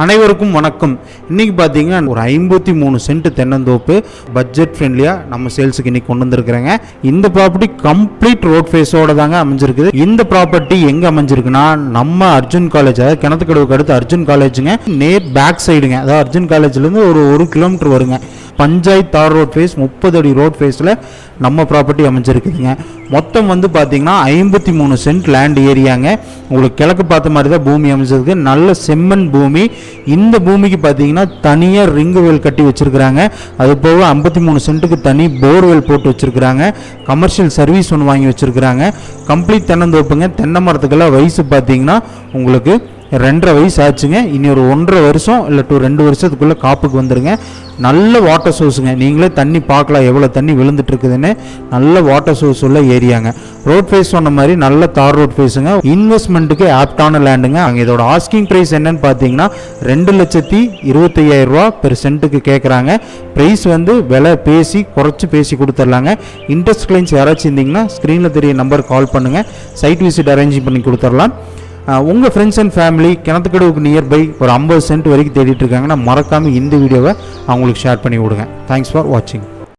அனைவருக்கும் வணக்கம். இன்றைக்கி பார்த்தீங்கன்னா ஒரு 53 சென்ட் தென்னந்தோப்பு பட்ஜெட் ஃப்ரெண்ட்லியாக நம்ம சேல்ஸுக்கு இன்றைக்கி கொண்டு வந்திருக்கிறேங்க. இந்த ப்ராப்பர்ட்டி கம்ப்ளீட் ரோட் ஃபேஸோட தாங்க அமைஞ்சிருக்குது. இந்த ப்ராப்பர்ட்டி எங்கே அமைஞ்சிருக்குன்னா நம்ம அர்ஜுன் காலேஜ், அதாவது கிணத்துக்கடவுக்கு அடுத்து அர்ஜுன் காலேஜுங்க, நேர் பேக் சைடுங்க. அதாவது அர்ஜுன் காலேஜ்லேருந்து ஒரு 1 கிலோமீட்டர் வருங்க. பஞ்சாயத்து தார் ரோட் ஃபேஸ் 30 அடி ரோட் ஃபேஸில் நம்ம ப்ராப்பர்ட்டி அமைஞ்சிருக்குதுங்க. மொத்தம் வந்து பார்த்தீங்கன்னா 53 சென்ட் லேண்ட் ஏரியாங்க. உங்களுக்கு கிழக்கு பார்த்த மாதிரி தான் பூமி அமைஞ்சிருக்கு. நல்ல செம்மண் பூமி. இந்த பூமிக்கு பார்த்தீங்கன்னா தனியாக ரிங்கு வெல் கட்டி வச்சுருக்குறாங்க. அது போக 53 சென்ட்டுக்கு தனி போர்வெல் போட்டு வச்சுருக்குறாங்க. கமர்ஷியல் சர்வீஸ் ஒன்று வாங்கி வச்சுருக்குறாங்க. கம்ப்ளீட் தென்னந்தோப்புங்க. தென்னை மரத்துக்கெல்லாம் வயசு பார்த்தீங்கன்னா உங்களுக்கு 2.5 வயசு ஆச்சுங்க. இனி ஒரு 1.5 வருஷம் இல்லை 2 வருஷத்துக்குள்ளே காப்புக்கு வந்துடுங்க. நல்ல வாட்டர் சோர்ஸுங்க. நீங்களே தண்ணி பார்க்கலாம் எவ்வளோ தண்ணி விழுந்துட்டு இருக்குதுன்னு. நல்ல வாட்டர் சோர்ஸ் உள்ள ஏரியாங்க. ரோட் ஃபேஸ் சொன்ன மாதிரி நல்ல தார் ரோட் ஃபேஸுங்க. இன்வெஸ்ட்மெண்ட்டுக்கு ஆப்டான லேண்டுங்க. அங்கே இதோட ஆஸ்கிங் ப்ரைஸ் என்னன்னு பார்த்தீங்கன்னா 2,25,000 ரூபா பெர் சென்ட்டுக்கு கேட்குறாங்க. ப்ரைஸ் வந்து விலை குறைச்சி பேசி கொடுத்துர்லாங்க. இன்ட்ரெஸ்ட் கிளைண்ட்ஸ் யாராச்சும் இருந்தீங்கன்னா ஸ்க்ரீனில் தெரிய நம்பர் கால் பண்ணுங்கள். சைட் விசிட் அரேஞ்ச் பண்ணி கொடுத்துடலாம். உங்கள் ஃப்ரெண்ட்ஸ் அண்ட் ஃபேமிலி கிணத்துக்கடவுக்கு நியர்பை ஒரு 50 சென்ட் வரைக்கும் தேடிட்டு இருக்காங்கன்னா மறக்காமல் இந்த வீடியோவை அவங்களுக்கு ஷேர் பண்ணி விடுங்க. தேங்க்ஸ் ஃபார் வாட்சிங்.